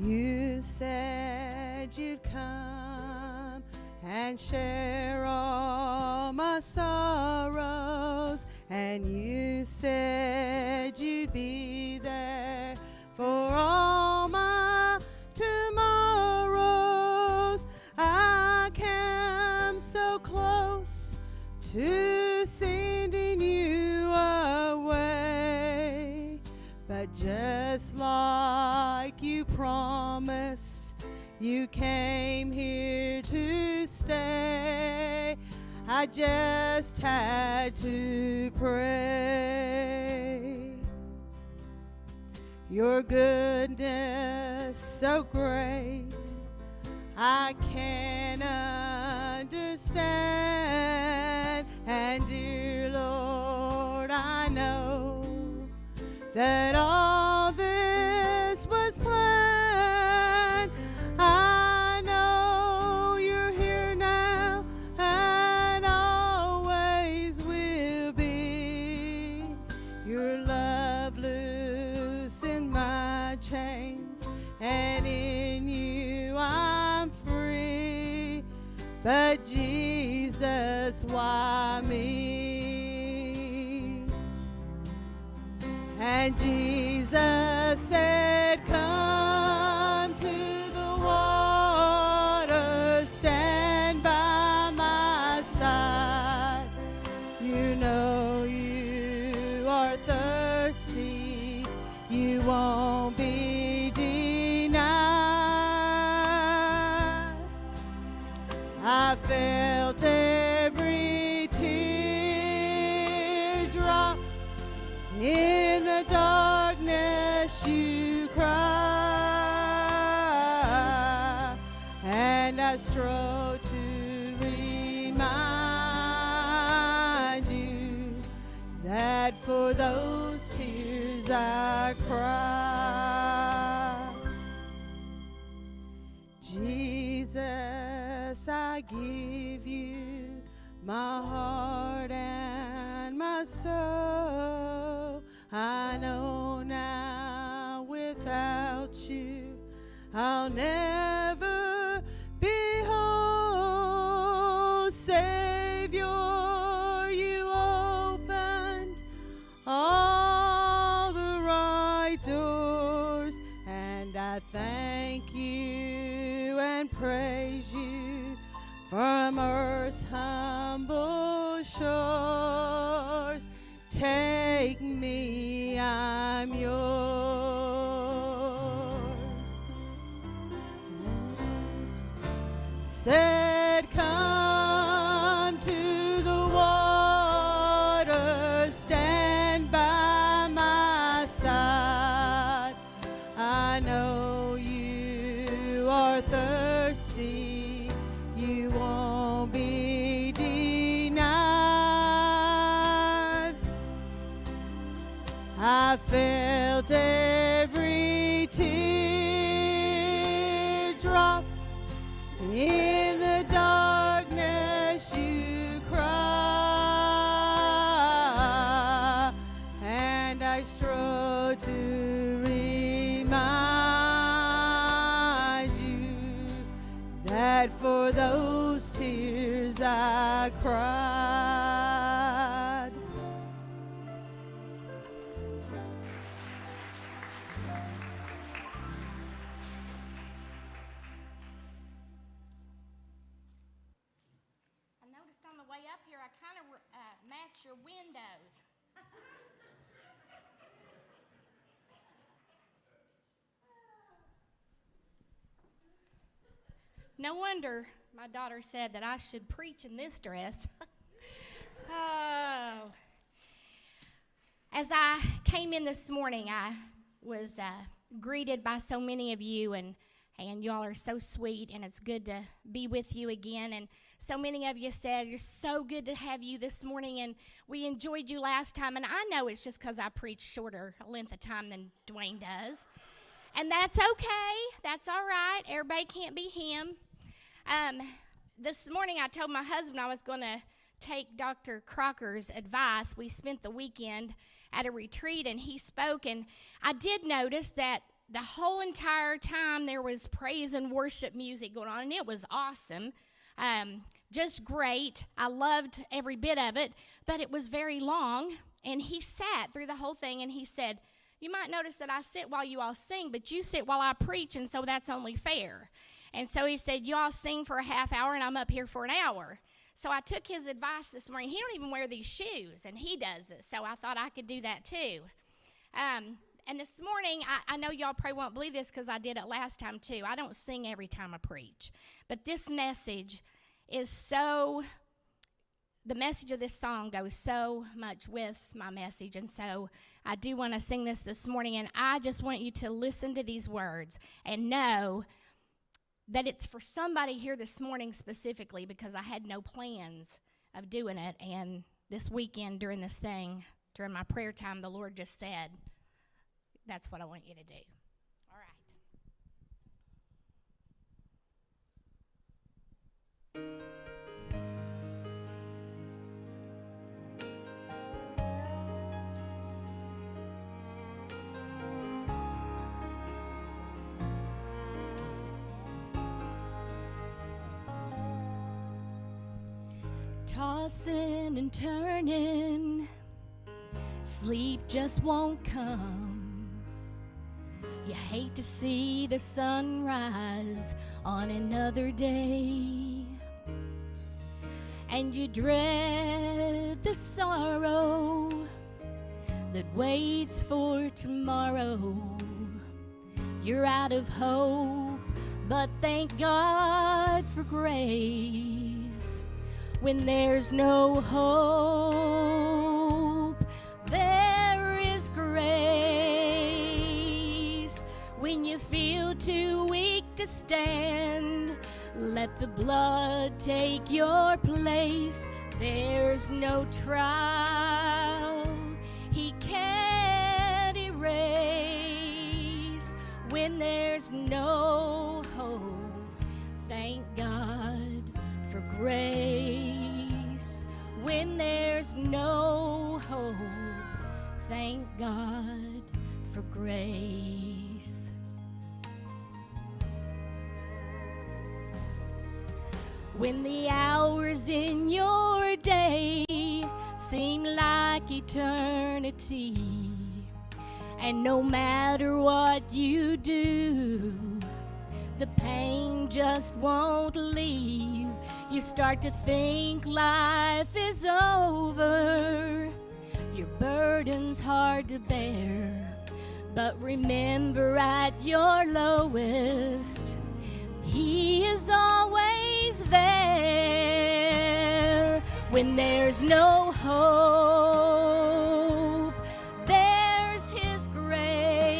You said you'd come and share all my sorrows, and you said you'd be there for all my tomorrows. I came so close to sending you away, but just like you promised, you came here to stay. I just had to pray. Your goodness so great, I can't understand. And dear Lord, I know that all this was planned. I know you're here now and always will be. Your love loosened my chains, and in you I'm free. But Jesus, why me? And Jesus said, come to the water, stand by my side. You know you are thirsty, you won't be denied. I felt every teardrop in the darkness you cry, and I strove to remind you that for those tears I cry. Jesus, I give you my heart and my soul. I know now without you I'll never be whole. Savior, you opened all the right doors, and I thank you and praise you from earth's humble shores. Take me, I'm yours. Said, come to the water, stand by my side. I know you are thirsty, you won't be denied. I felt every teardrop in the darkness you cry, and I strove to remind you that for those tears I cried. I noticed on the way up here, I kind of match your windows. No wonder my daughter said that I should preach in this dress. Oh. As I came in this morning, I was greeted by so many of you, and y'all are so sweet, and it's good to be with you again. And so many of you said, you're so good to have you this morning, and we enjoyed you last time. And I know it's just because I preach shorter length of time than Dwayne does. And that's okay. That's all right. Everybody can't be him. This morning I told my husband I was going to take Dr. Crocker's advice. We spent the weekend at a retreat, and he spoke, and I did notice that the whole entire time there was praise and worship music going on, and it was awesome. Just great. I loved every bit of it, but it was very long, and he sat through the whole thing, and he said, you might notice that I sit while you all sing, but you sit while I preach, and so that's only fair. And so he said, you all sing for a half hour, and I'm up here for an hour. So I took his advice this morning. He don't even wear these shoes, and he does it, so I thought I could do that too. And this morning, I know y'all probably won't believe this because I did it last time too. I don't sing every time I preach. But this message is so, the message of this song goes so much with my message. And so I do want to sing this morning. And I just want you to listen to these words and know that it's for somebody here this morning specifically, because I had no plans of doing it. And this weekend during this thing, during my prayer time, the Lord just said, that's what I want you to do. All right. Tossing and turning, sleep just won't come. You hate to see the sunrise on another day, and you dread the sorrow that waits for tomorrow. You're out of hope, but thank God for grace. When there's no hope, there is grace. When you feel too weak to stand, let the blood take your place. There's no trial He can't erase. When there's no hope, thank God for grace. When there's no hope, thank God for grace. When the hours in your day seem like eternity, and no matter what you do, the pain just won't leave. You start to think life is over. Your burden's hard to bear. But remember, at your lowest, He is always there. When there's no hope, there's His grace.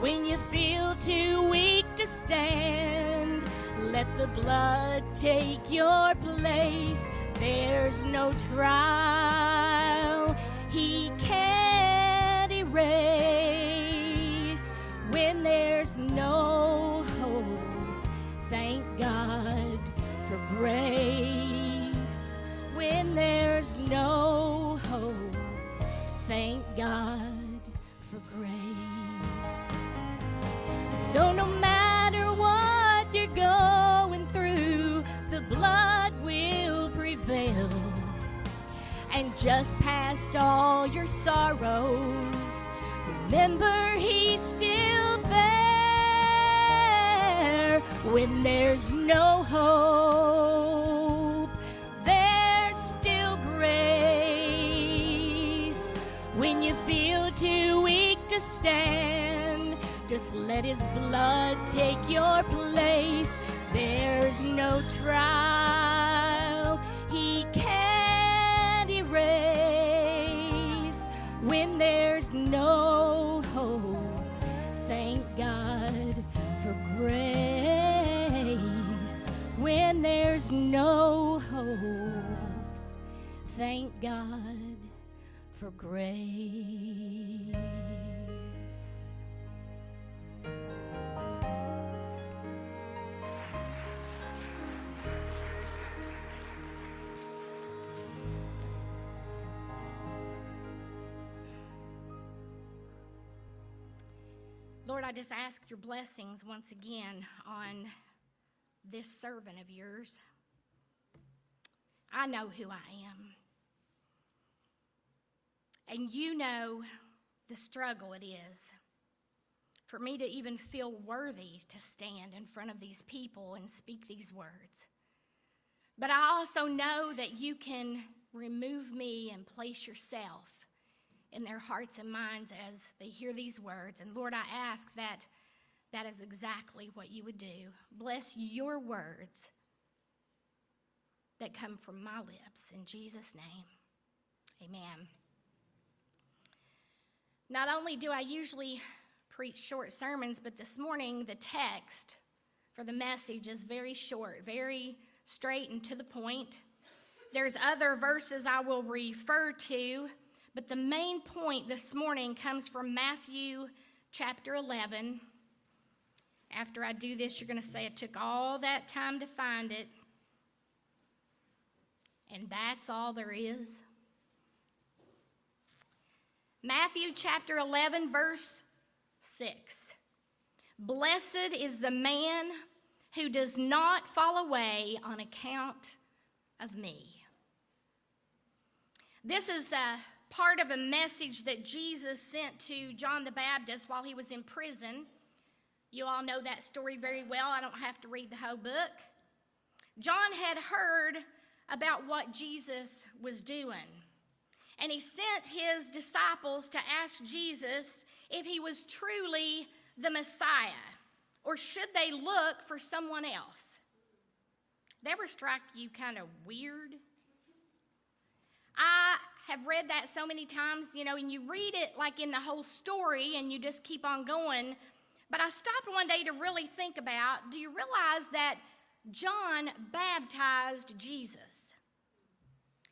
When you feel too weak to stand, let the blood take your place. There's no trial He can't erase. When there's no hope, thank God for grace. When there's no hope, thank God for grace. So no matter what you're going through, the blood will prevail. And just past all your sorrows, remember He's still there. When there's no hope, there's still grace. When you feel too weak to stand, just let His blood take your place. There's no trial He can't erase. When there's no hope, thank God for grace. When there's no hope, thank God for grace. Lord, I just ask your blessings once again on this servant of yours. I know who I am. And you know the struggle it is for me to even feel worthy to stand in front of these people and speak these words. But I also know that you can remove me and place yourself in their hearts and minds as they hear these words. And Lord, I ask that that is exactly what you would do. Bless your words that come from my lips. In Jesus' name, amen. Not only do I usually preach short sermons, but this morning the text for the message is very short, very straight and to the point. There's other verses I will refer to, but the main point this morning comes from Matthew chapter 11. After I do this, you're going to say it took all that time to find it, and that's all there is. Matthew chapter 11, verse 6. Blessed is the man who does not fall away on account of me. This is part of a message that Jesus sent to John the Baptist while he was in prison. You all know that story very well. I don't have to read the whole book. John had heard about what Jesus was doing, and he sent his disciples to ask Jesus if he was truly the Messiah, or should they look for someone else? That ever struck you kind of weird? I have read that so many times, and you read it like in the whole story and you just keep on going. But I stopped one day to really think about, do you realize that John baptized Jesus?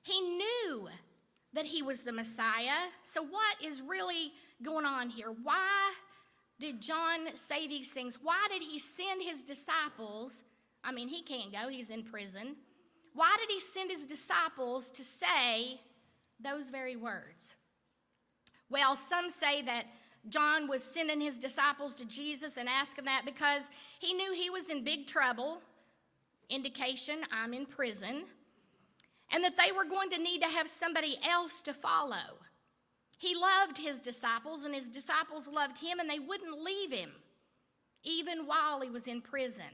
He knew that he was the Messiah. So what is really going on here? Why did John say these things? Why did he send his disciples? I mean, he can't go, he's in prison. Why did he send his disciples to say those very words? Well, some say that John was sending his disciples to Jesus and asking that because he knew he was in big trouble. Indication, I'm in prison. And that they were going to need to have somebody else to follow. He loved his disciples, and his disciples loved him, and they wouldn't leave him, even while he was in prison.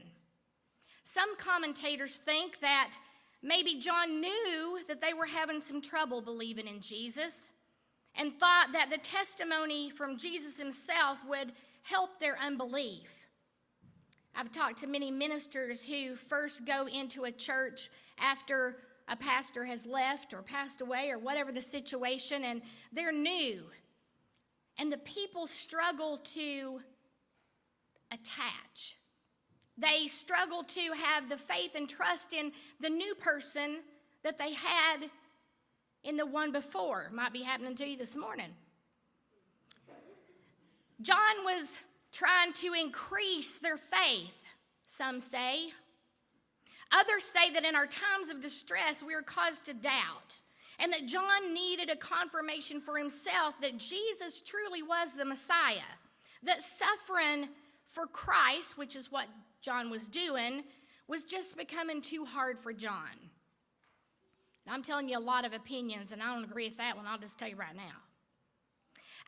Some commentators think that maybe John knew that they were having some trouble believing in Jesus and thought that the testimony from Jesus himself would help their unbelief. I've talked to many ministers who first go into a church after a pastor has left or passed away or whatever the situation, and they're new. And the people struggle to attach. They struggle to have the faith and trust in the new person that they had in the one before. Might be happening to you this morning. John was trying to increase their faith, some say. Others say that in our times of distress, we are caused to doubt, and that John needed a confirmation for himself that Jesus truly was the Messiah, that suffering for Christ, which is what John was doing, was just becoming too hard for John. Now, I'm telling you a lot of opinions, and I don't agree with that one. I'll just tell you right now.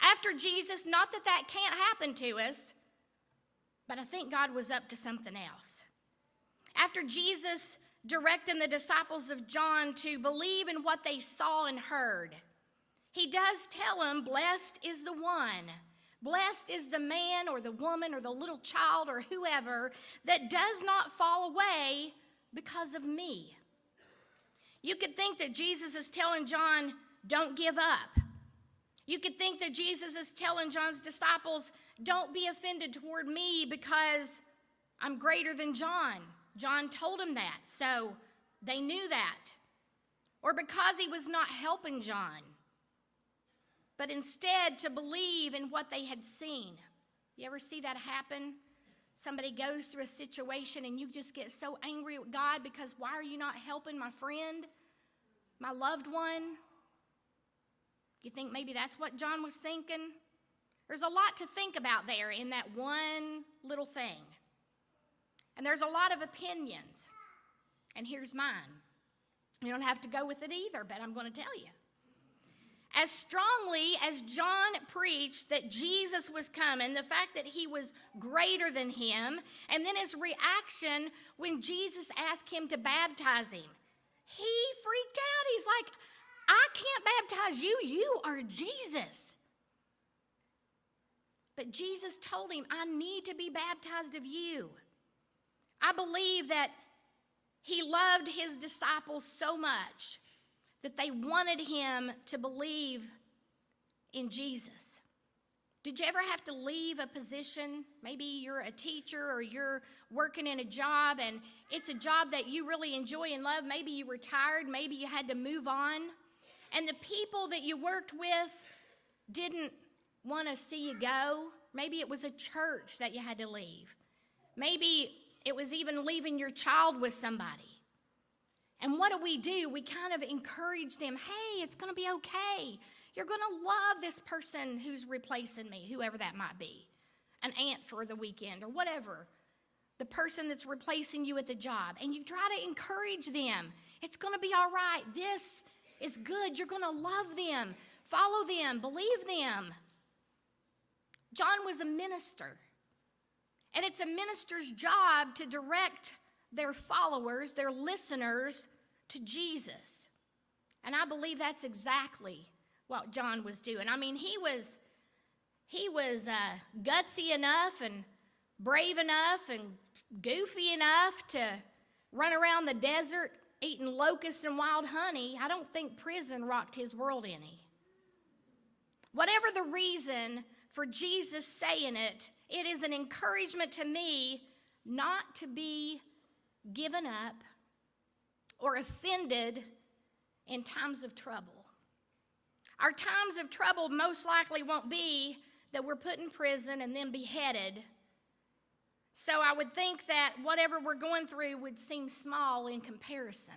After Jesus, not that that can't happen to us, but I think God was up to something else. After Jesus directing the disciples of John to believe in what they saw and heard, he does tell them, blessed is the one, blessed is the man or the woman or the little child or whoever that does not fall away because of me. You could think that Jesus is telling John, don't give up. You could think that Jesus is telling John's disciples, don't be offended toward me because I'm greater than John. John told him that, so they knew that. Or because he was not helping John, but instead to believe in what they had seen. You ever see that happen? Somebody goes through a situation and you just get so angry with God because why are you not helping my friend, my loved one? You think maybe that's what John was thinking? There's a lot to think about there in that one little thing. And there's a lot of opinions. And here's mine. You don't have to go with it either, but I'm going to tell you. As strongly as John preached that Jesus was coming, the fact that he was greater than him, and then his reaction when Jesus asked him to baptize him, he freaked out. He's like, I can't baptize you. You are Jesus. But Jesus told him, I need to be baptized of you. I believe that he loved his disciples so much that they wanted him to believe in Jesus. Did you ever have to leave a position? Maybe you're a teacher or you're working in a job and it's a job that you really enjoy and love. Maybe you retired. Maybe you had to move on. And the people that you worked with didn't want to see you go. Maybe it was a church that you had to leave. Maybe it was even leaving your child with somebody. And what do? We kind of encourage them, hey, it's going to be okay. You're going to love this person who's replacing me, whoever that might be, an aunt for the weekend or whatever, the person that's replacing you at the job. And you try to encourage them. It's going to be all right. This is good. You're going to love them, follow them, believe them. John was a minister. And it's a minister's job to direct their followers, their listeners, to Jesus. And I believe that's exactly what John was doing. I mean, he was gutsy enough and brave enough and goofy enough to run around the desert eating locusts and wild honey. I don't think prison rocked his world any. Whatever the reason for Jesus saying it, it is an encouragement to me not to be given up or offended in times of trouble. Our times of trouble most likely won't be that we're put in prison and then beheaded. So I would think that whatever we're going through would seem small in comparison.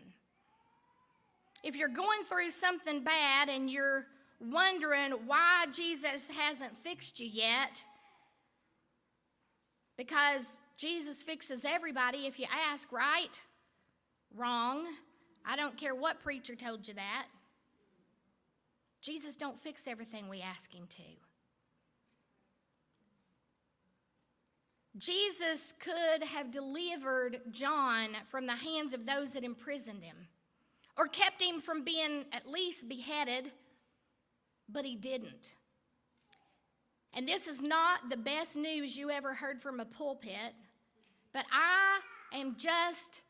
If you're going through something bad and you're wondering why Jesus hasn't fixed you yet, because Jesus fixes everybody if you ask, right? Wrong. I don't care what preacher told you that. Jesus don't fix everything we ask him to. Jesus could have delivered John from the hands of those that imprisoned him, or kept him from being at least beheaded, but he didn't. And this is not the best news you ever heard from a pulpit, but I am just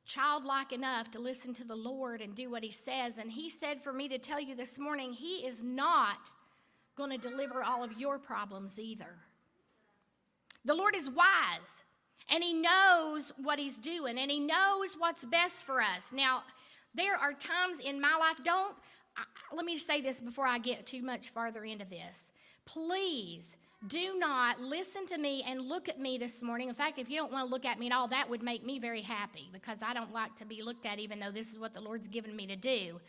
childlike enough to listen to the Lord and do what he says. And he said for me to tell you this morning, he is not going to deliver all of your problems either. The Lord is wise, and he knows what he's doing, and he knows what's best for us. Now, there are times in my life, let me say this before I get too much farther into this. Please do not listen to me and look at me this morning. In fact, if you don't want to look at me at all, that would make me very happy, because I don't like to be looked at, even though this is what the Lord's given me to do.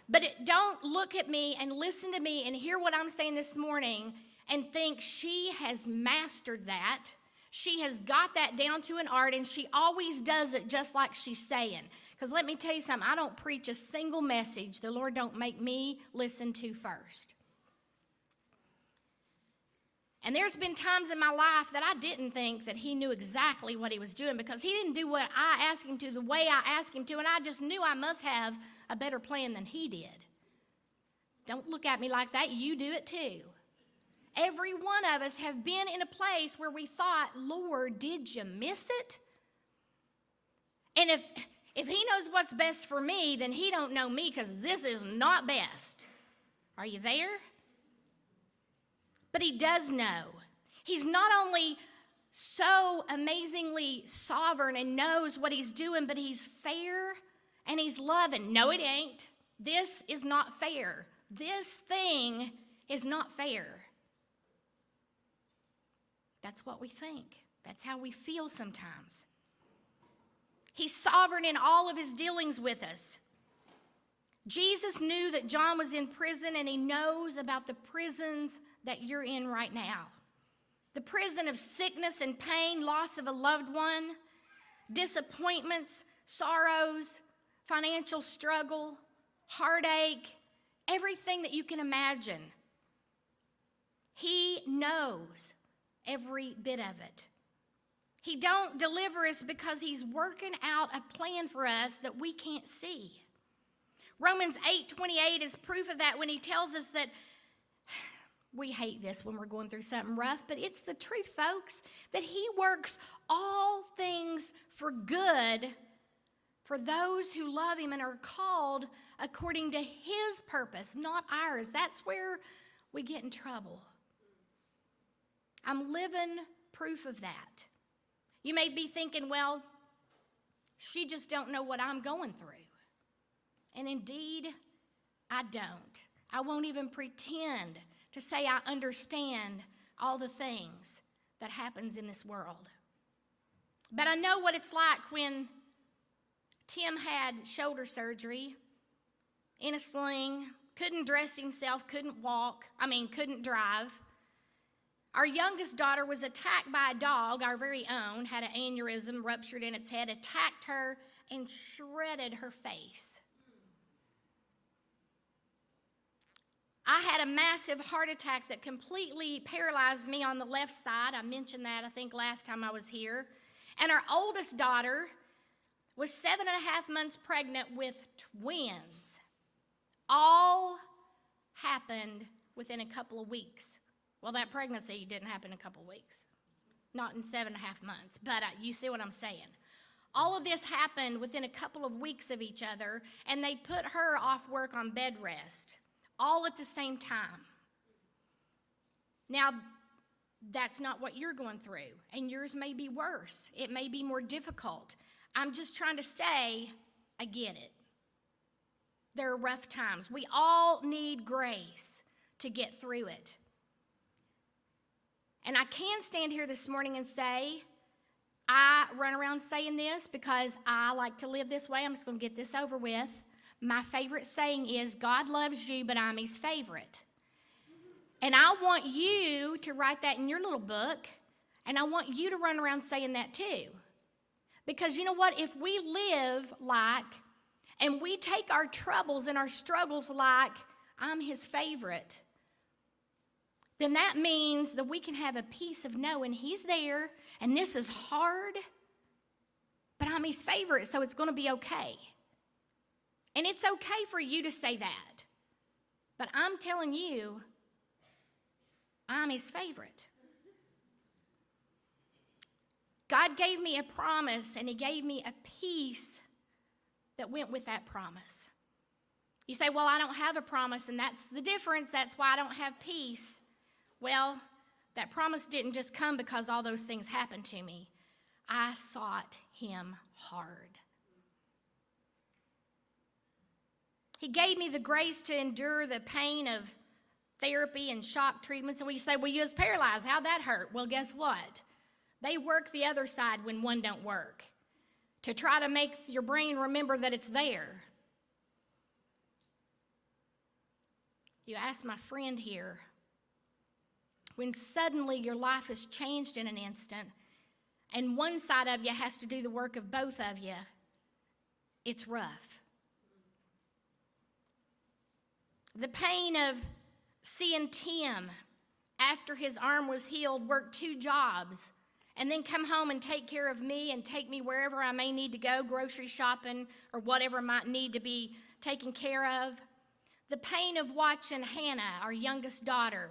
But don't look at me and listen to me and hear what I'm saying this morning and think she has mastered that. She has got that down to an art, and she always does it just like she's saying. Because let me tell you something, I don't preach a single message the Lord don't make me listen to first. And there's been times in my life that I didn't think that he knew exactly what he was doing, because he didn't do what I asked him to the way I asked him to, and I just knew I must have a better plan than he did. Don't look at me like that. You do it too. Every one of us have been in a place where we thought, Lord, did you miss it? And if he knows what's best for me, then he don't know me, because this is not best. Are you there? But he does know. He's not only so amazingly sovereign and knows what he's doing, but he's fair and he's loving. No, it ain't. This is not fair. This thing is not fair. That's what we think. That's how we feel sometimes. He's sovereign in all of his dealings with us. Jesus knew that John was in prison, and he knows about the prisons that you're in right now. The prison of sickness and pain, loss of a loved one, disappointments, sorrows, financial struggle, heartache, everything that you can imagine. He knows every bit of it. He don't deliver us because he's working out a plan for us that we can't see. Romans 8:28 is proof of that when he tells us that we hate this when we're going through something rough, but it's the truth, folks, that he works all things for good for those who love him and are called according to his purpose, not ours. That's where we get in trouble. I'm living proof of that. You may be thinking, well, she just don't know what I'm going through. And indeed, I don't. I won't even pretend to say I understand all the things that happens in this world. But I know what it's like when Tim had shoulder surgery in a sling, couldn't dress himself, couldn't drive. Our youngest daughter was attacked by a dog, our very own, had an aneurysm ruptured in its head, attacked her and shredded her face. I had a massive heart attack that completely paralyzed me on the left side. I mentioned that, I think, last time I was here. And our oldest daughter was 7.5 months pregnant with twins. All happened within a couple of weeks. Well, that pregnancy didn't happen in a couple of weeks. Not in 7.5 months, but you see what I'm saying. All of this happened within a couple of weeks of each other, and they put her off work on bed rest, all at the same time. Now, that's not what you're going through, and yours may be worse. It may be more difficult. I'm just trying to say, I get it. There are rough times. We all need grace to get through it. And I can stand here this morning and say, I run around saying this because I like to live this way. I'm just going to get this over with. My favorite saying is, God loves you, but I'm his favorite. And I want you to write that in your little book, and I want you to run around saying that too. Because you know what? If we live like, and we take our troubles and our struggles like, I'm his favorite, then that means that we can have a peace of knowing he's there, and this is hard, but I'm his favorite, so it's going to be okay. And it's okay for you to say that. But I'm telling you, I'm his favorite. God gave me a promise, and he gave me a peace that went with that promise. You say, well, I don't have a promise, and that's the difference. That's why I don't have peace. Well, that promise didn't just come because all those things happened to me. I sought him hard. He gave me the grace to endure the pain of therapy and shock treatments. And we say, well, you was paralyzed. How'd that hurt? Well, guess what? They work the other side when one don't work, to try to make your brain remember that it's there. You ask my friend here, when suddenly your life is changed in an instant, and one side of you has to do the work of both of you, it's rough. The pain of seeing Tim, after his arm was healed, work 2 jobs, and then come home and take care of me and take me wherever I may need to go, grocery shopping or whatever might need to be taken care of. The pain of watching Hannah, our youngest daughter,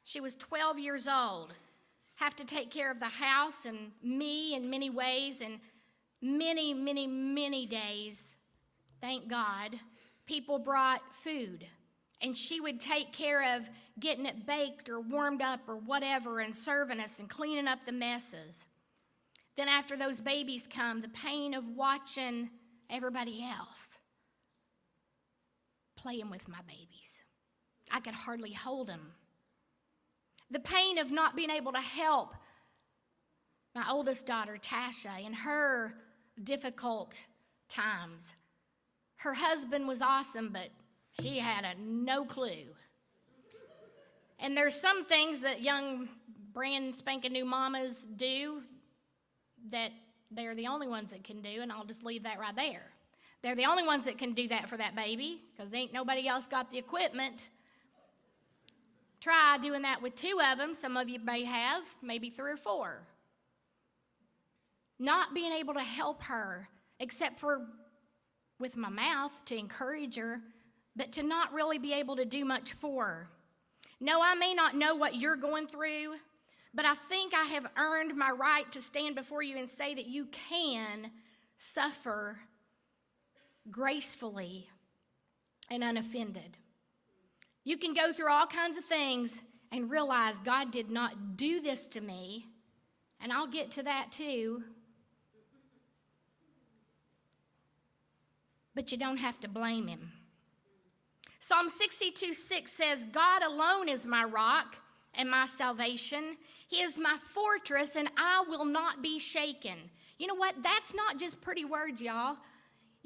she was 12 years old, have to take care of the house and me in many ways, and many, many, many days, thank God, people brought food. And she would take care of getting it baked or warmed up or whatever and serving us and cleaning up the messes. Then after those babies come, the pain of watching everybody else playing with my babies. I could hardly hold them. The pain of not being able to help my oldest daughter, Tasha, in her difficult times. Her husband was awesome, but He had no clue. And there's some things that young, brand spanking new mamas do that they're the only ones that can do, and I'll just leave that right there. They're the only ones that can do that for that baby because ain't nobody else got the equipment. Try doing that with 2 of them. Some of you may have, maybe 3 or 4. Not being able to help her except for with my mouth to encourage her, but to not really be able to do much for her. No, I may not know what you're going through, but I think I have earned my right to stand before you and say that you can suffer gracefully and unoffended. You can go through all kinds of things and realize God did not do this to me, and I'll get to that too. But you don't have to blame him. Psalm 62:6 says, God alone is my rock and my salvation. He is my fortress, and I will not be shaken. You know what? That's not just pretty words, y'all.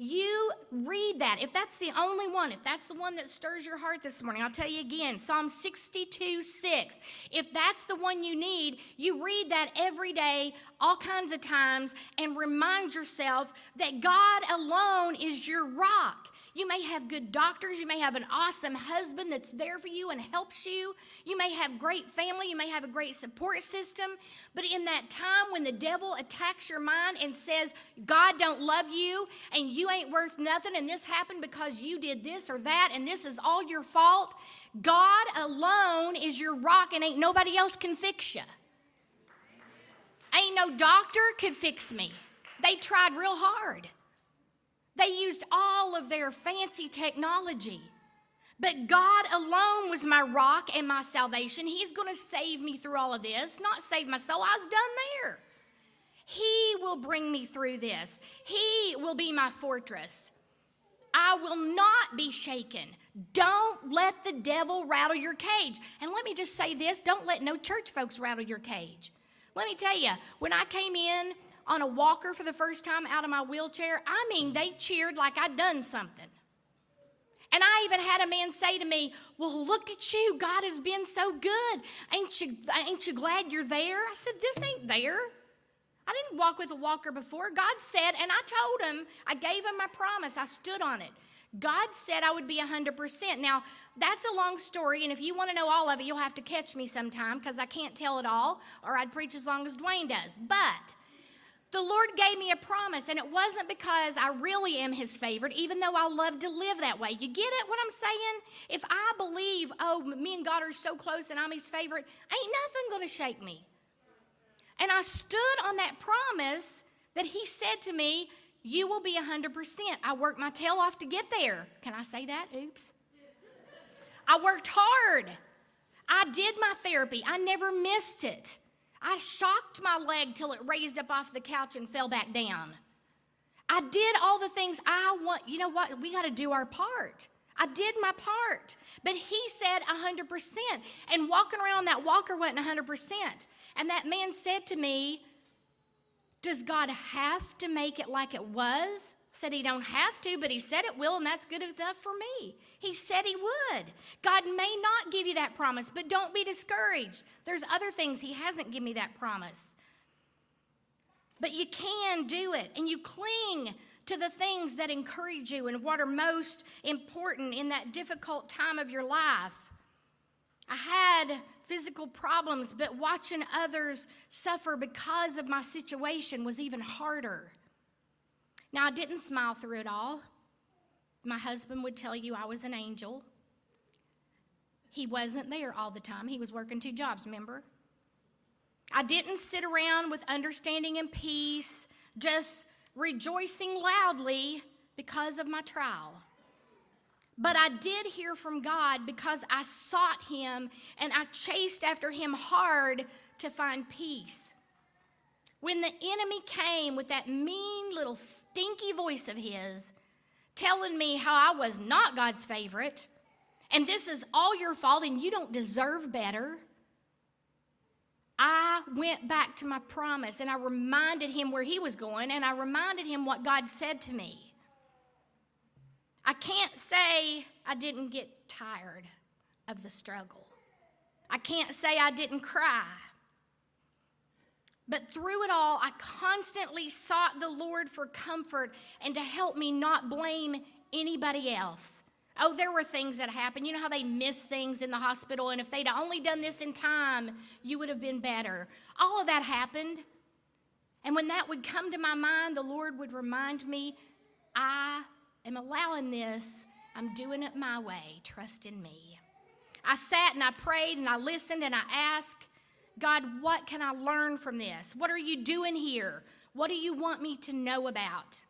You read that. If that's the only one, if that's the one that stirs your heart this morning, I'll tell you again, Psalm 62:6. If that's the one you need, you read that every day, all kinds of times, and remind yourself that God alone is your rock. You may have good doctors. You may have an awesome husband that's there for you and helps you. You may have great family. You may have a great support system. But in that time when the devil attacks your mind and says, God don't love you and you ain't worth nothing and this happened because you did this or that and this is all your fault, God alone is your rock and ain't nobody else can fix you. Ain't no doctor could fix me. They tried real hard. They used all of their fancy technology. But God alone was my rock and my salvation. He's going to save me through all of this, not save my soul. I was done there. He will bring me through this. He will be my fortress. I will not be shaken. Don't let the devil rattle your cage. And let me just say this, don't let no church folks rattle your cage. Let me tell you, when I came in on a walker for the first time out of my wheelchair, I mean, they cheered like I'd done something. And I even had a man say to me, well, look at you. God has been so good. Ain't you glad you're there? I said, this ain't there. I didn't walk with a walker before. God said, and I told him, I gave him my promise. I stood on it. God said I would be 100%. Now, that's a long story, and if you want to know all of it, you'll have to catch me sometime because I can't tell it all, or I'd preach as long as Dwayne does. But the Lord gave me a promise, and it wasn't because I really am his favorite, even though I love to live that way. You get it, what I'm saying? If I believe, oh, me and God are so close and I'm his favorite, ain't nothing going to shake me. And I stood on that promise that he said to me, you will be 100%. I worked my tail off to get there. Can I say that? Oops. I worked hard. I did my therapy. I never missed it. I shocked my leg till it raised up off the couch and fell back down. I did all the things I want. You know what? We got to do our part. I did my part. But he said 100%. And walking around that walker wasn't 100%. And that man said to me, does God have to make it like it was? I said he don't have to, but he said it will, and that's good enough for me. He said he would. God may not give you that promise, but don't be discouraged. There's other things he hasn't given me that promise. But you can do it, and you cling to the things that encourage you and what are most important in that difficult time of your life. I had physical problems, but watching others suffer because of my situation was even harder. Now, I didn't smile through it all. My husband would tell you I was an angel. He wasn't there all the time. He was working 2 jobs, remember? I didn't sit around with understanding and peace, just rejoicing loudly because of my trial. But I did hear from God because I sought him and I chased after him hard to find peace. When the enemy came with that mean little stinky voice of his telling me how I was not God's favorite and this is all your fault and you don't deserve better, I went back to my promise and I reminded him where he was going and I reminded him what God said to me. I can't say I didn't get tired of the struggle. I can't say I didn't cry. But through it all, I constantly sought the Lord for comfort and to help me not blame anybody else. Oh, there were things that happened. You know how they miss things in the hospital, and if they'd only done this in time, you would have been better. All of that happened. And when that would come to my mind, the Lord would remind me, I am allowing this. I'm doing it my way. Trust in me. I sat and I prayed and I listened and I asked, God, what can I learn from this? What are you doing here? What do you want me to know about?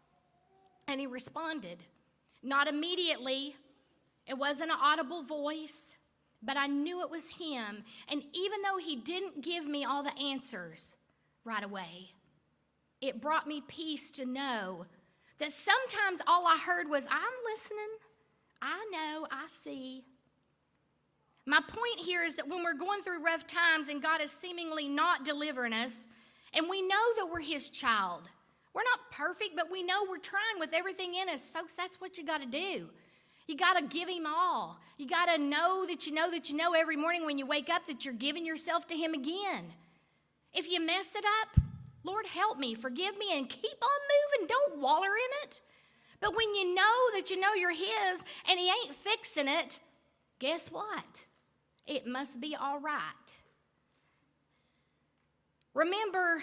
And he responded. Not immediately. It wasn't an audible voice, but I knew it was him. And even though he didn't give me all the answers right away, it brought me peace to know that sometimes all I heard was, I'm listening. I know, I see. My point here is that when we're going through rough times and God is seemingly not delivering us, and we know that we're his child. We're not perfect, but we know we're trying with everything in us. Folks, that's what you got to do. You got to give him all. You got to know that you know every morning when you wake up that you're giving yourself to him again. If you mess it up, Lord, help me, forgive me, and keep on moving. Don't waller in it. But when you know you're his and he ain't fixing it, guess what? It must be all right. Remember,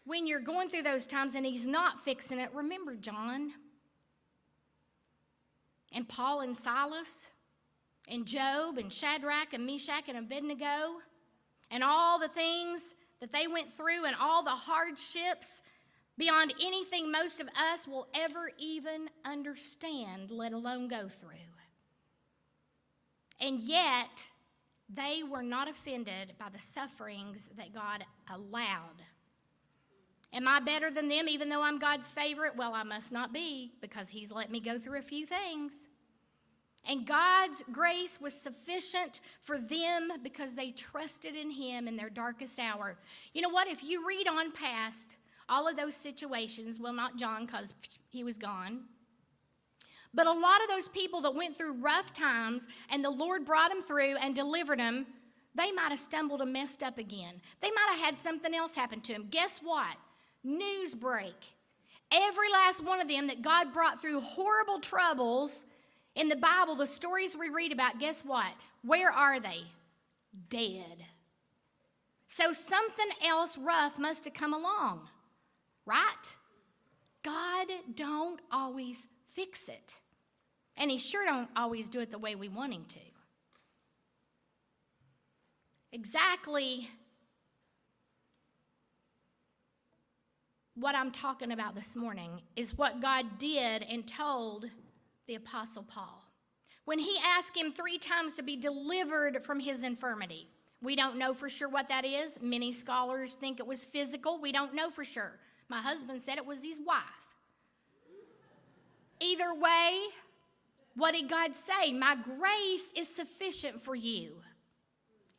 when you're going through those times and he's not fixing it, remember John and Paul and Silas and Job and Shadrach and Meshach and Abednego and all the things that they went through and all the hardships beyond anything most of us will ever even understand, let alone go through. And yet, they were not offended by the sufferings that God allowed. Am I better than them even though I'm God's favorite? Well, I must not be, because he's let me go through a few things. And God's grace was sufficient for them because they trusted in him in their darkest hour. You know what? If you read on past all of those situations, well, not John because he was gone, but a lot of those people that went through rough times and the Lord brought them through and delivered them, they might have stumbled and messed up again. They might have had something else happen to them. Guess what? News break. Every last one of them that God brought through horrible troubles in the Bible, the stories we read about, guess what? Where are they? Dead. So something else rough must have come along, right? God don't always fix it. And he sure don't always do it the way we want him to. Exactly what I'm talking about this morning is what God did and told the Apostle Paul. When he asked him 3 times to be delivered from his infirmity. We don't know for sure what that is. Many scholars think it was physical. We don't know for sure. My husband said it was his wife. Either way, what did God say? My grace is sufficient for you.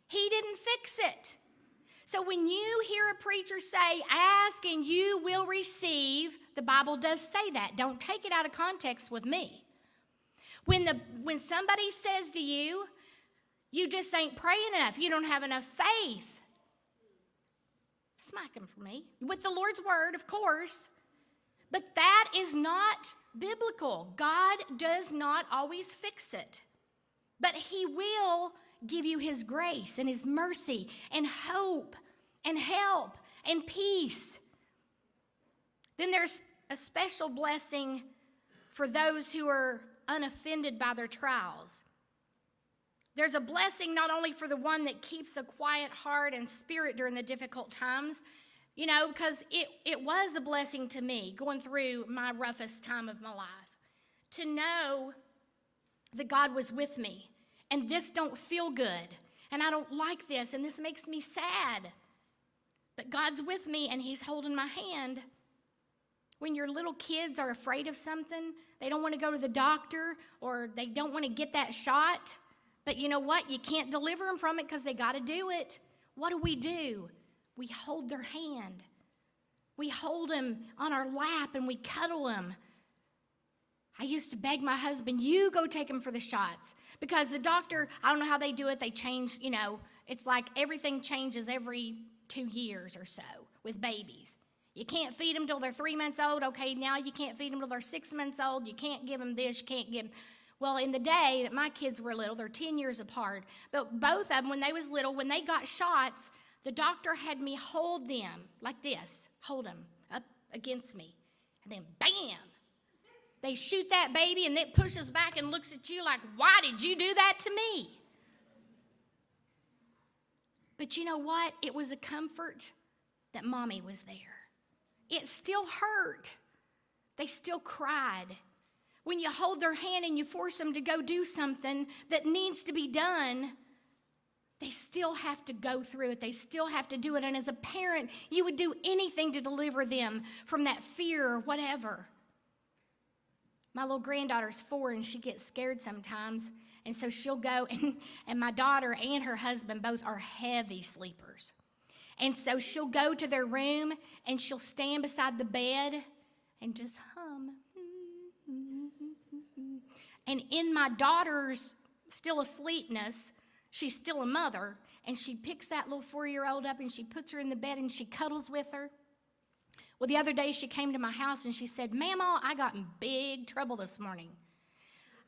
He didn't fix it. So when you hear a preacher say, ask and you will receive, the Bible does say that. Don't take it out of context with me. When somebody says to you, you just ain't praying enough, you don't have enough faith, smack them for me. With the Lord's word, of course. But that is not biblical. God does not always fix it. But he will give you his grace and his mercy and hope and help and peace. Then there's a special blessing for those who are unoffended by their trials. There's a blessing not only for the one that keeps a quiet heart and spirit during the difficult times, because it was a blessing to me going through my roughest time of my life to know that God was with me. And this don't feel good. And I don't like this. And this makes me sad. But God's with me and he's holding my hand. When your little kids are afraid of something, they don't want to go to the doctor or they don't want to get that shot. But you know what? You can't deliver them from it because they got to do it. What do? We hold their hand. We hold them on our lap and we cuddle them. I used to beg my husband, you go take him for the shots. Because the doctor, I don't know how they do it, they change, it's like everything changes every 2 years or so with babies. You can't feed them till they're 3 months old. Okay, now you can't feed them till they're 6 months old. You can't give them this, you can't give them. Well, in the day that my kids were little, they're 10 years apart, but both of them, when they was little, when they got shots, the doctor had me hold them like this, hold them up against me, and then bam, they shoot that baby, and it pushes back and looks at you like, why did you do that to me? But you know what? It was a comfort that Mommy was there. It still hurt. They still cried. When you hold their hand and you force them to go do something that needs to be done, they still have to go through it. They still have to do it. And as a parent, you would do anything to deliver them from that fear or whatever. My little granddaughter's 4, and she gets scared sometimes. And so she'll go, and my daughter and her husband both are heavy sleepers. And so she'll go to their room, and she'll stand beside the bed and just hum. And in my daughter's still asleepness, she's still a mother, and she picks that little 4-year-old up, and she puts her in the bed, and she cuddles with her. Well, the other day she came to my house, and she said, Mama, I got in big trouble this morning.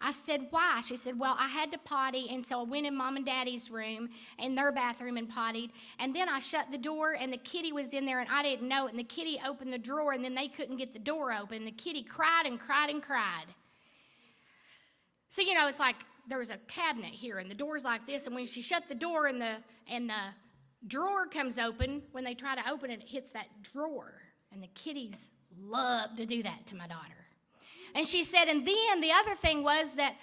I said, why? She said, well, I had to potty, and so I went in Mom and Daddy's room, in their bathroom, and pottied, and then I shut the door, and the kitty was in there, and I didn't know it, and the kitty opened the drawer, and then they couldn't get the door open. The kitty cried and cried and cried. So, it's like there's a cabinet here, and the door's like this, and when she shut the door and the drawer comes open, when they try to open it, it hits that drawer. And the kitties love to do that to my daughter. And she said, and then the other thing was that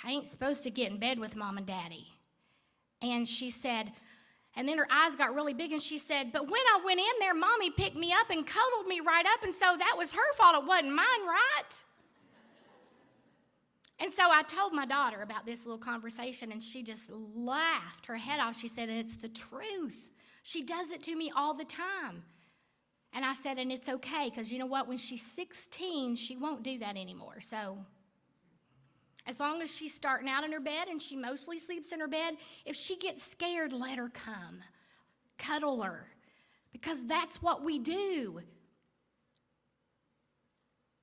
I ain't supposed to get in bed with Mom and Daddy. And she said, and then her eyes got really big, and she said, but when I went in there, Mommy picked me up and cuddled me right up, and so that was her fault. It wasn't mine, right? And so I told my daughter about this little conversation, and she just laughed her head off. She said, it's the truth. She does it to me all the time. And I said, and it's okay, because you know what? When she's 16, she won't do that anymore. So as long as she's starting out in her bed, and she mostly sleeps in her bed, if she gets scared, let her come. Cuddle her, because that's what we do.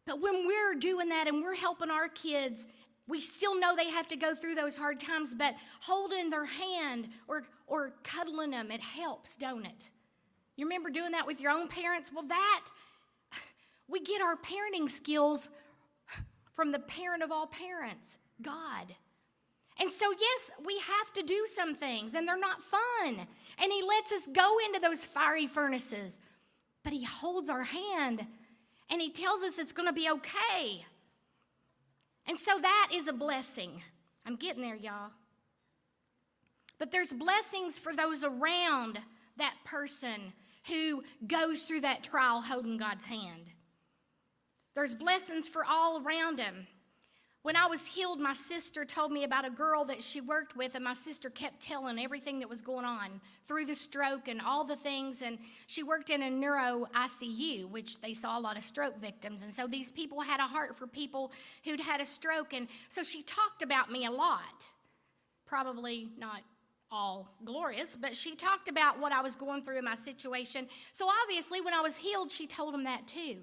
But when we're doing that and we're helping our kids, we still know they have to go through those hard times, but holding their hand or cuddling them, it helps, don't it? You remember doing that with your own parents? Well, we get our parenting skills from the parent of all parents, God. And so, yes, we have to do some things, and they're not fun. And He lets us go into those fiery furnaces, but He holds our hand, and He tells us it's going to be okay. And so that is a blessing. I'm getting there, y'all. But there's blessings for those around that person who goes through that trial holding God's hand. There's blessings for all around them. When I was healed, my sister told me about a girl that she worked with, and my sister kept telling everything that was going on through the stroke and all the things, and she worked in a neuro ICU, which they saw a lot of stroke victims, and so these people had a heart for people who'd had a stroke, and so she talked about me a lot. Probably not all glorious, but she talked about what I was going through in my situation. So obviously, when I was healed, she told them that too.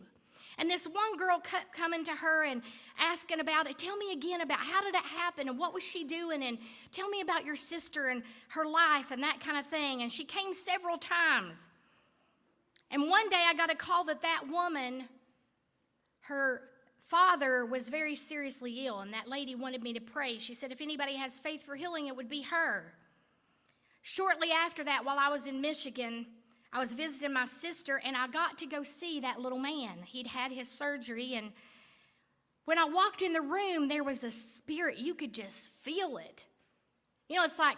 And this one girl kept coming to her and asking about it. Tell me again about how did it happen and what was she doing, and tell me about your sister and her life and that kind of thing. And she came several times. And one day I got a call that woman, her father was very seriously ill, and that lady wanted me to pray. She said if anybody has faith for healing, it would be her. Shortly after that, while I was in Michigan, I was visiting my sister, and I got to go see that little man. He'd had his surgery, and when I walked in the room, there was a spirit. You could just feel it. It's like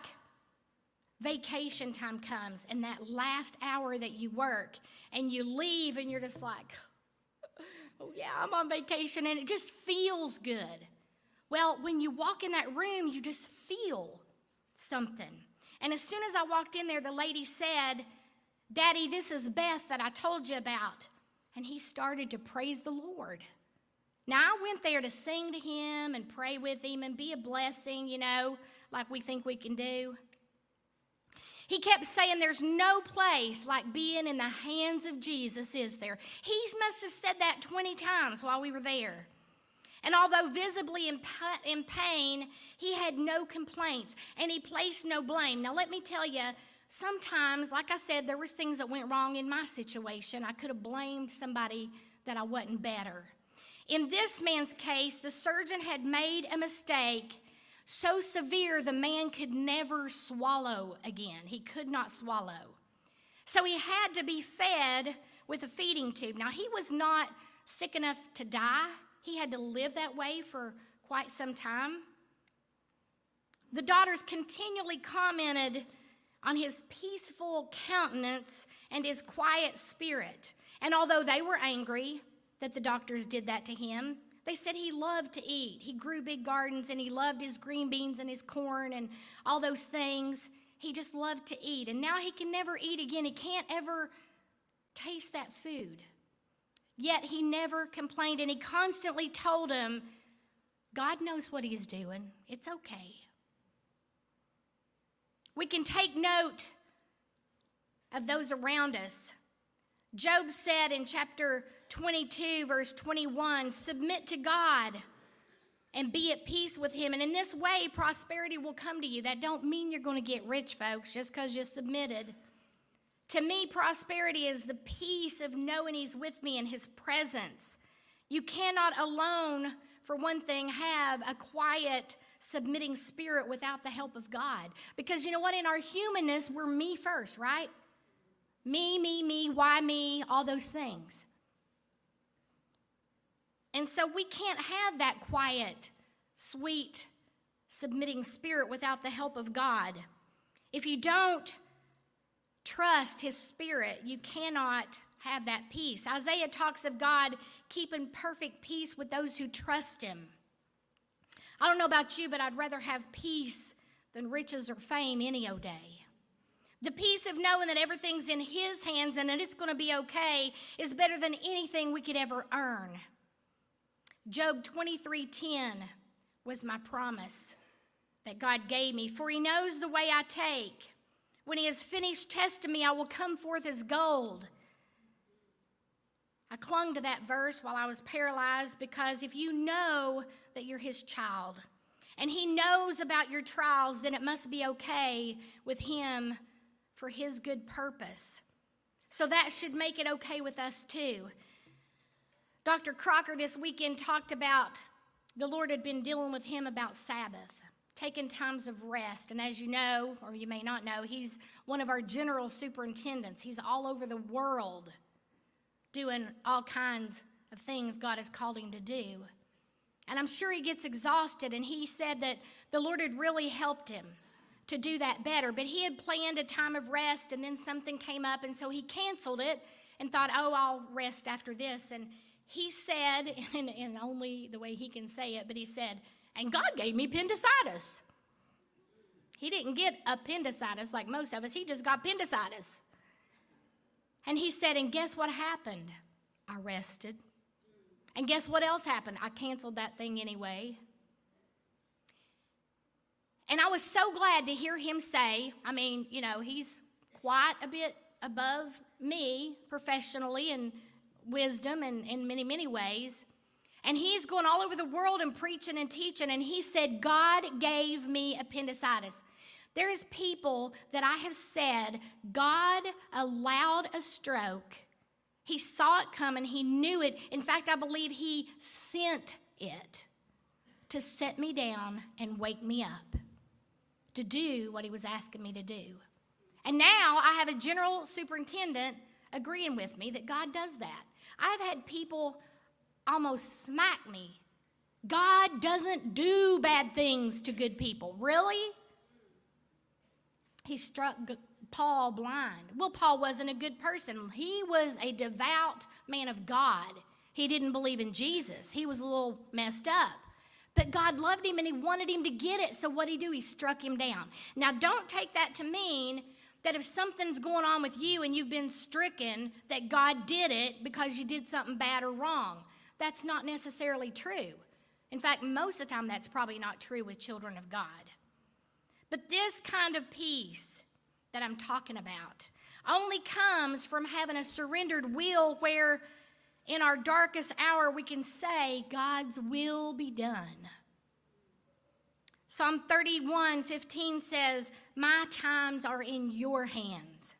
vacation time comes, and that last hour that you work, and you leave, and you're just like, oh yeah, I'm on vacation, and it just feels good. Well, when you walk in that room, you just feel something. And as soon as I walked in there, the lady said, Daddy, this is Beth that I told you about. And he started to praise the Lord. Now, I went there to sing to him and pray with him and be a blessing, like we think we can do. He kept saying there's no place like being in the hands of Jesus, is there? He must have said that 20 times while we were there. And although visibly in pain, he had no complaints and he placed no blame. Now, let me tell you, sometimes, like I said, there was things that went wrong in my situation. I could have blamed somebody that I wasn't better. In this man's case, the surgeon had made a mistake so severe the man could never swallow again. He could not swallow. So he had to be fed with a feeding tube. Now, he was not sick enough to die. He had to live that way for quite some time. The daughters continually commented on his peaceful countenance and his quiet spirit. And although they were angry that the doctors did that to him, they said he loved to eat. He grew big gardens and he loved his green beans and his corn and all those things. He just loved to eat. And now he can never eat again. He can't ever taste that food. Yet he never complained, and he constantly told him, God knows what he's doing. It's okay. We can take note of those around us. Job said in chapter 22, verse 21, submit to God and be at peace with him. And in this way, prosperity will come to you. That don't mean you're going to get rich, folks, just because you submitted. To me, prosperity is the peace of knowing he's with me in his presence. You cannot alone, for one thing, have a quiet, submitting spirit without the help of God. Because you know what? In our humanness, we're me first, right? Me, why me, all those things. And so we can't have that quiet, sweet, submitting spirit without the help of God. If you don't trust his spirit, you cannot have that peace. Isaiah talks of God keeping perfect peace with those who trust him. I don't know about you, but I'd rather have peace than riches or fame any old day. The peace of knowing that everything's in his hands and that it's going to be okay is better than anything we could ever earn. Job 23:10 was my promise that God gave me. For he knows the way I take. When he has finished testing me, I will come forth as gold. I clung to that verse while I was paralyzed because if you know that you're his child and he knows about your trials, then it must be okay with him for his good purpose. So that should make it okay with us too. Dr. Crocker this weekend talked about the Lord had been dealing with him about Sabbath, taking times of rest. And as you know, or you may not know, he's one of our general superintendents. He's all over the world doing all kinds of things God has called him to do. And I'm sure he gets exhausted, and he said that the Lord had really helped him to do that better. But he had planned a time of rest, and then something came up, and so he canceled it and thought, I'll rest after this. And he said, in only the way he can say it, but he said, and God gave me appendicitis. He didn't get appendicitis like most of us. He just got appendicitis. And he said, and guess what happened? I rested. And guess what else happened? I canceled that thing anyway. And I was so glad to hear him say, he's quite a bit above me professionally and wisdom and in many, many ways. And he's going all over the world and preaching and teaching. And he said, God gave me appendicitis. There's people that I have said, God allowed a stroke. He saw it coming. He knew it. In fact, I believe he sent it to set me down and wake me up to do what he was asking me to do. And now I have a general superintendent agreeing with me that God does that. I've had people almost smack me. God doesn't do bad things to good people. Really? He struck Paul blind. Well, Paul wasn't a good person. He was a devout man of God. He didn't believe in Jesus. He was a little messed up. But God loved him and he wanted him to get it. So what did he do? He struck him down. Now, don't take that to mean that if something's going on with you and you've been stricken, that God did it because you did something bad or wrong. that's not necessarily true. In fact, most of the time, that's probably not true with children of God. But this kind of peace that I'm talking about only comes from having a surrendered will where in our darkest hour we can say, God's will be done. Psalm 31:15 says, my times are in your hands.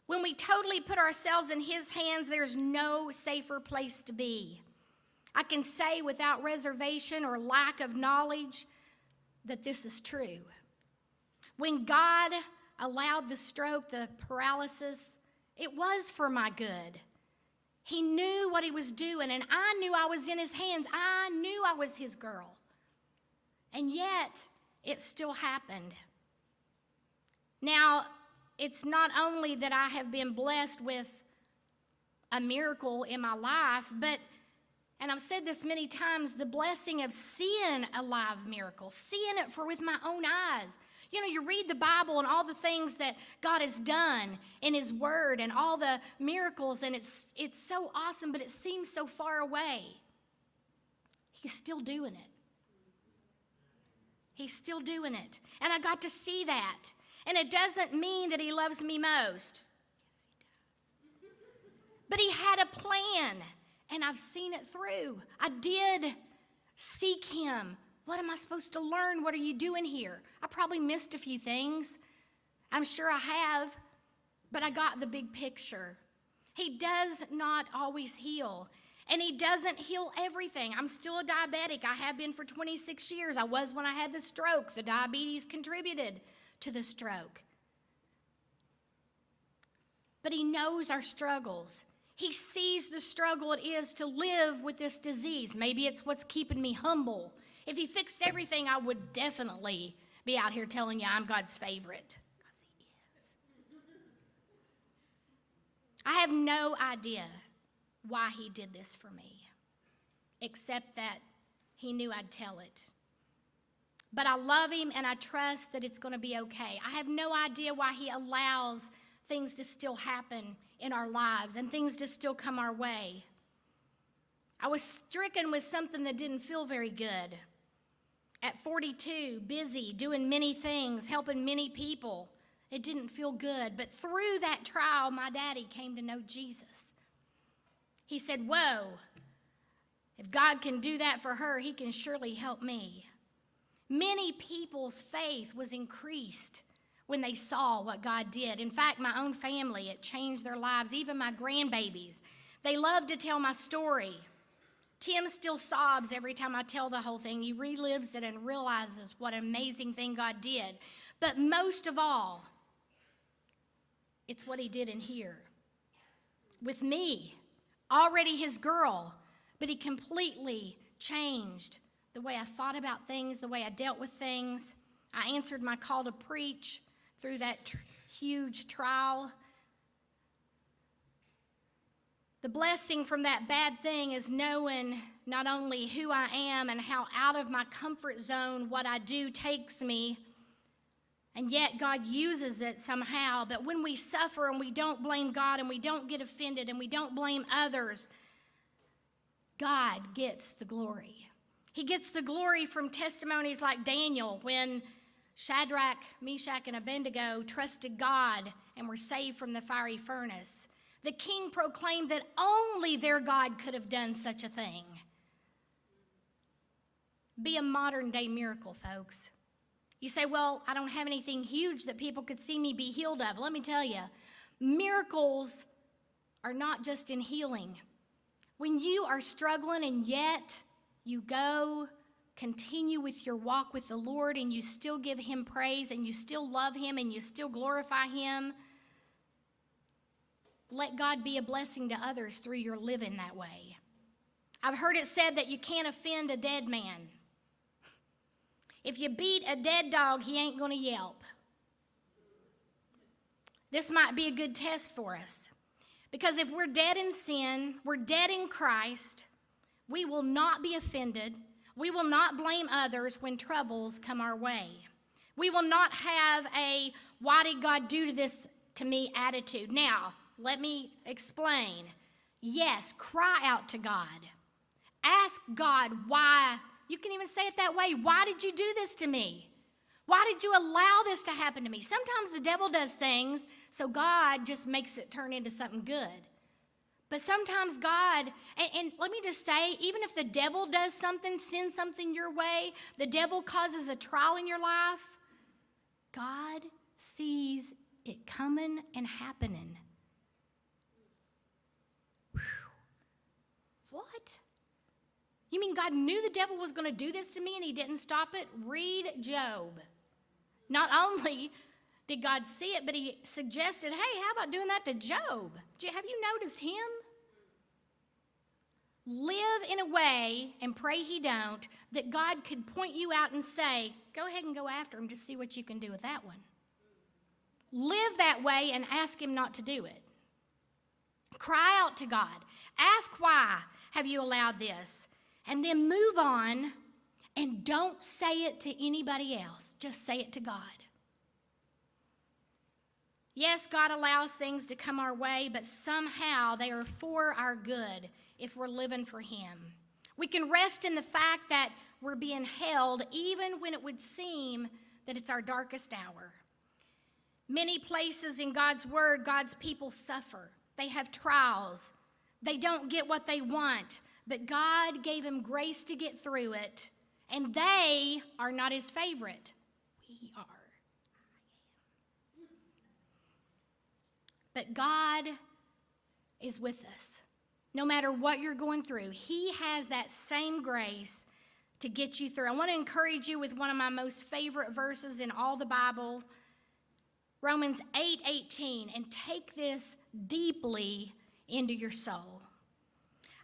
When we totally put ourselves in his hands, there's no safer place to be. I can say without reservation or lack of knowledge that this is true. When God allowed the stroke, the paralysis, it was for my good. He knew what he was doing, and I knew I was in his hands. I knew I was his girl. And yet, it still happened. Now, it's not only that I have been blessed with a miracle in my life, but, and I've said this many times, the blessing of seeing a live miracle, seeing it with my own eyes. You know, you read the Bible and all the things that God has done in his word and all the miracles, and it's so awesome, but it seems so far away. He's still doing it. He's still doing it. And I got to see that. And it doesn't mean that he loves me most. Yes, he does. But he had a plan, and I've seen it through. I did seek him. What am I supposed to learn? What are you doing here? I probably missed a few things. I'm sure I have, but I got the big picture. He does not always heal, and he doesn't heal everything. I'm still a diabetic. I have been for 26 years. I was when I had the stroke. The diabetes contributed to the stroke. But he knows our struggles. He sees the struggle it is to live with this disease. Maybe it's what's keeping me humble. If he fixed everything, I would definitely be out here telling you I'm God's favorite. Because he is. I have no idea why he did this for me, except that he knew I'd tell it. But I love him, and I trust that it's going to be okay. I have no idea why he allows things to still happen in our lives and things to still come our way. I was stricken with something that didn't feel very good. At 42, busy, doing many things, helping many people. It didn't feel good. But through that trial, my daddy came to know Jesus. He said, whoa, if God can do that for her, he can surely help me. Many people's faith was increased when they saw what God did. In fact, my own family, it changed their lives, even my grandbabies. They love to tell my story. Tim still sobs every time I tell the whole thing. He relives it and realizes what an amazing thing God did. But most of all, it's what he did in here. With me, already his girl, but he completely changed the way I thought about things, the way I dealt with things. I answered my call to preach through that huge trial. The blessing from that bad thing is knowing not only who I am and how out of my comfort zone what I do takes me, and yet God uses it somehow. But when we suffer and we don't blame God and we don't get offended and we don't blame others, God gets the glory. He gets the glory from testimonies like Daniel when Shadrach, Meshach, and Abednego trusted God and were saved from the fiery furnace. The king proclaimed that only their God could have done such a thing. Be a modern day miracle, folks. You say, well, I don't have anything huge that people could see me be healed of. Let me tell you, miracles are not just in healing. When you are struggling and yet you go continue with your walk with the Lord and you still give him praise and you still love him and you still glorify him, let God be a blessing to others through your living that way. I've heard it said that you can't offend a dead man. If you beat a dead dog, he ain't going to yelp. This might be a good test for us. Because if we're dead in sin, we're dead in Christ, we will not be offended. We will not blame others when troubles come our way. We will not have a, why did God do this to me attitude. Now, let me explain. Yes, cry out to God. Ask God why. You can even say it that way. Why did you do this to me? Why did you allow this to happen to me? Sometimes the devil does things so God just makes it turn into something good. But sometimes God, and let me just say, even if the devil does something, sends something your way, the devil causes a trial in your life, God sees it coming and happening. Whew. What? You mean God knew the devil was going to do this to me and he didn't stop it? Read Job. Not only did God see it, but he suggested, hey, how about doing that to Job? Have you noticed him? Live in a way, and pray he don't, that God could point you out and say, go ahead and go after him, just see what you can do with that one. Live that way and ask him not to do it. Cry out to God. Ask why have you allowed this? And then move on, and don't say it to anybody else. Just say it to God. Yes, God allows things to come our way, but somehow they are for our good if we're living for him. We can rest in the fact that we're being held even when it would seem that it's our darkest hour. Many places in God's word, God's people suffer. They have trials. They don't get what they want, but God gave them grace to get through it, and they are not his favorite. We are. But God is with us. No matter what you're going through, he has that same grace to get you through. I want to encourage you with one of my most favorite verses in all the Bible, Romans 8:18, and take this deeply into your soul.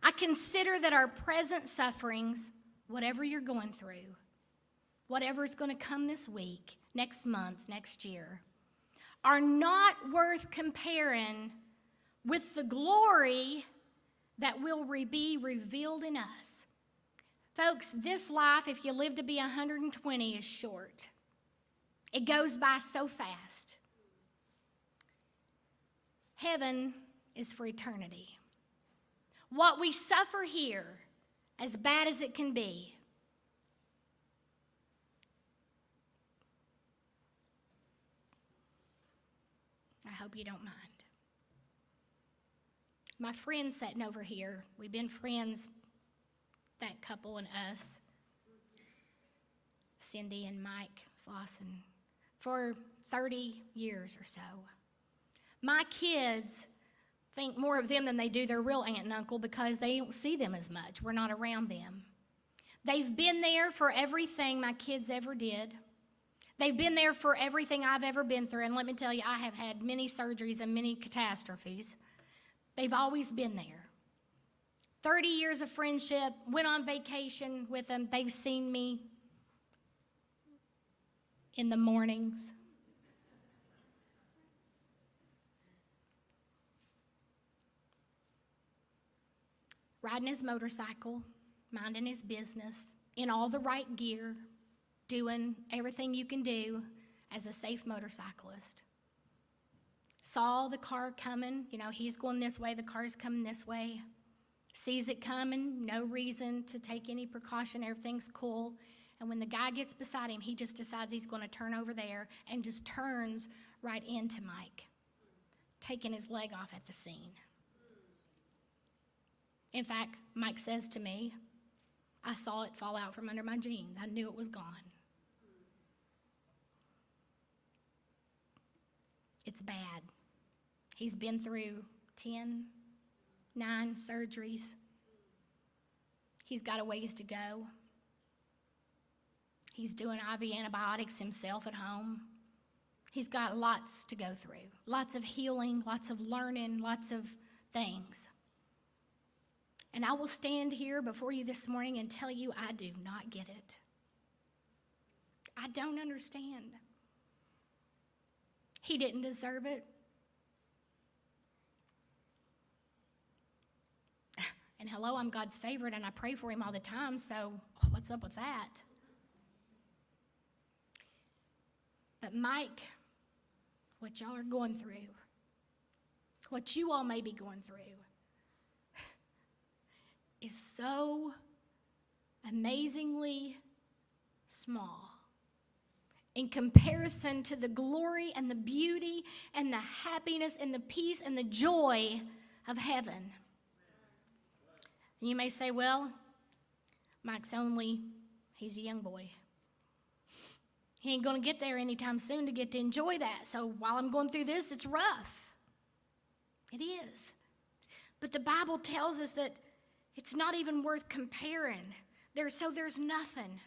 I consider that our present sufferings, whatever you're going through, whatever's going to come this week, next month, next year, are not worth comparing with the glory that will be revealed in us. Folks, this life, if you live to be 120, is short. It goes by so fast. Heaven is for eternity. What we suffer here, as bad as it can be, I hope you don't mind. My friend sitting over here, we've been friends, that couple and us, Cindy and Mike Slauson, for 30 years or so. My kids think more of them than they do their real aunt and uncle because they don't see them as much. We're not around them. They've been there for everything my kids ever did. They've been there for everything I've ever been through. And let me tell you, I have had many surgeries and many catastrophes. They've always been there. 30 years of friendship, went on vacation with them. They've seen me in the mornings. Riding his motorcycle, minding his business, in all the right gear, doing everything you can do as a safe motorcyclist. Saw the car coming, he's going this way, the car's coming this way. Sees it coming, no reason to take any precaution, everything's cool. And when the guy gets beside him, he just decides he's going to turn over there and just turns right into Mike, taking his leg off at the scene. In fact, Mike says to me, I saw it fall out from under my jeans. I knew it was gone. It's bad. He's been through 9 surgeries. He's got a ways to go. He's doing IV antibiotics himself at home. He's got lots to go through. Lots of healing, lots of learning, lots of things. And I will stand here before you this morning and tell you I do not get it. I don't understand. He didn't deserve it. And hello, I'm God's favorite and I pray for him all the time, so what's up with that? But Mike, what y'all are going through, what you all may be going through, is so amazingly small in comparison to the glory and the beauty and the happiness and the peace and the joy of heaven. And you may say, well, he's a young boy. He ain't going to get there anytime soon to get to enjoy that. So while I'm going through this, it's rough. It is. But the Bible tells us that it's not even worth comparing. There's nothing.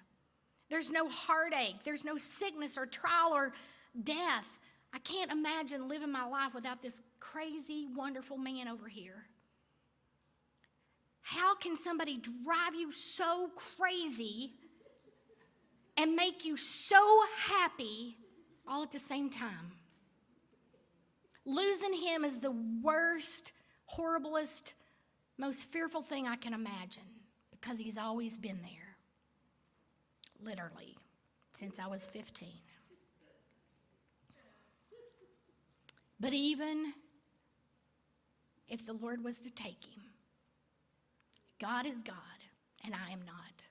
There's no heartache. There's no sickness or trial or death. I can't imagine living my life without this crazy, wonderful man over here. How can somebody drive you so crazy and make you so happy all at the same time? Losing him is the worst, horriblest, most fearful thing I can imagine, because he's always been there, literally, since I was 15. But even if the Lord was to take him, God is God, and I am not.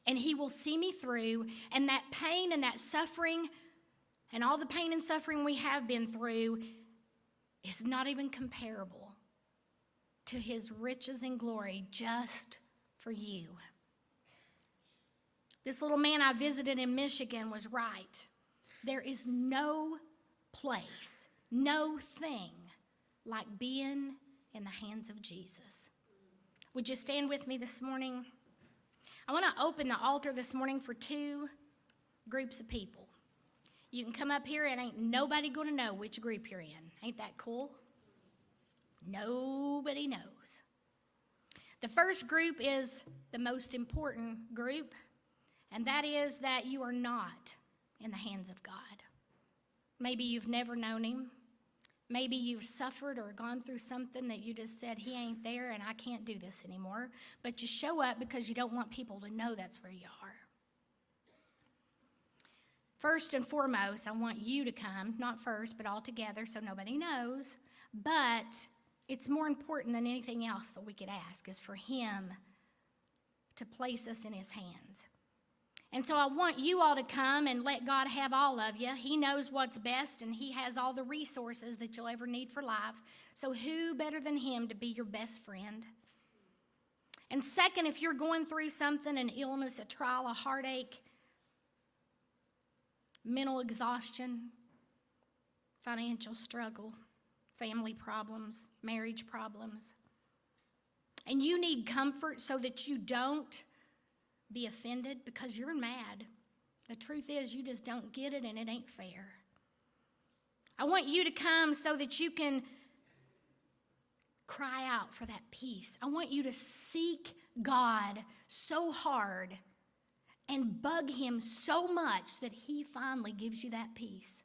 And he will see me through, and that pain and that suffering and all the pain and suffering we have been through is not even comparable to his riches and glory just for you. This little man I visited in Michigan was right. There is no place, no thing like being in the hands of Jesus. Would you stand with me this morning? I want to open the altar this morning for two groups of people. You can come up here and ain't nobody going to know which group you're in. Ain't that cool? Nobody knows. The first group is the most important group, and that is that you are not in the hands of God. Maybe you've never known him. Maybe you've suffered or gone through something that you just said, he ain't there and I can't do this anymore. But you show up because you don't want people to know that's where you are. First and foremost, I want you to come, not first, but all together so nobody knows. But it's more important than anything else that we could ask is for him to place us in his hands. And so I want you all to come and let God have all of you. He knows what's best, and he has all the resources that you'll ever need for life. So who better than him to be your best friend? And second, if you're going through something, an illness, a trial, a heartache, mental exhaustion, financial struggle, family problems, marriage problems, and you need comfort so that you don't be offended because you're mad. The truth is you just don't get it and it ain't fair. I want you to come so that you can cry out for that peace. I want you to seek God so hard and bug him so much that he finally gives you that peace.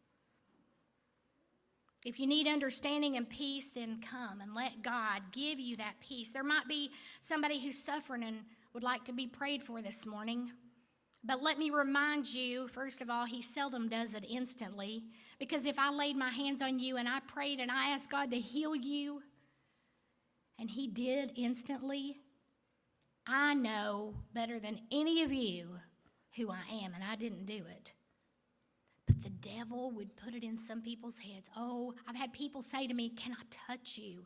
If you need understanding and peace, then come and let God give you that peace. There might be somebody who's suffering and would like to be prayed for this morning. But let me remind you, first of all, he seldom does it instantly. Because if I laid my hands on you and I prayed and I asked God to heal you, and he did instantly, I know better than any of you who I am, and I didn't do it. But the devil would put it in some people's heads. Oh, I've had people say to me, can I touch you?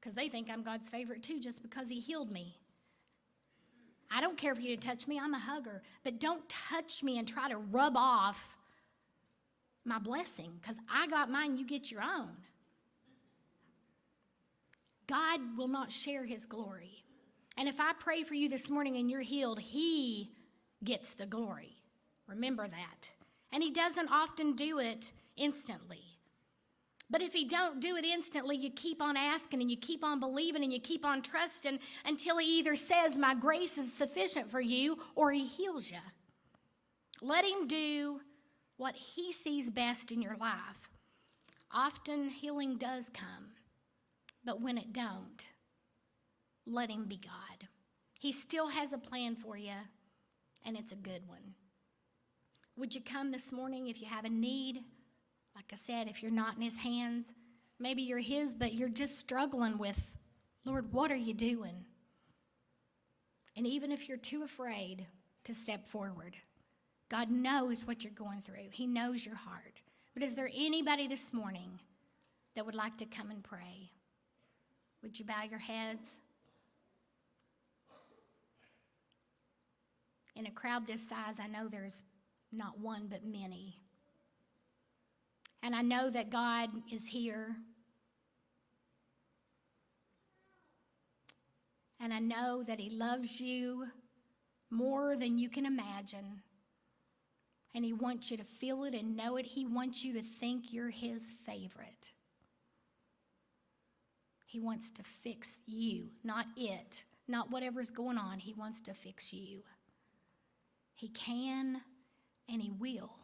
Because they think I'm God's favorite too, just because he healed me. I don't care for you to touch me. I'm a hugger. But don't touch me and try to rub off my blessing, because I got mine, you get your own. God will not share his glory. And if I pray for you this morning and you're healed, he gets the glory. Remember that. And he doesn't often do it instantly. But if he don't do it instantly, you keep on asking and you keep on believing and you keep on trusting until he either says, my grace is sufficient for you, or he heals you. Let him do what he sees best in your life. Often healing does come, but when it don't, let him be God. He still has a plan for you, and it's a good one. Would you come this morning if you have a need? Like I said, if you're not in his hands, maybe you're his, but you're just struggling with, Lord, what are you doing? And even if you're too afraid to step forward, God knows what you're going through. He knows your heart. But is there anybody this morning that would like to come and pray? Would you bow your heads? In a crowd this size, I know there's not one but many. And I know that God is here. And I know that He loves you more than you can imagine. And He wants you to feel it and know it. He wants you to think you're His favorite. He wants to fix you, not it, not whatever's going on. He wants to fix you. He can and He will.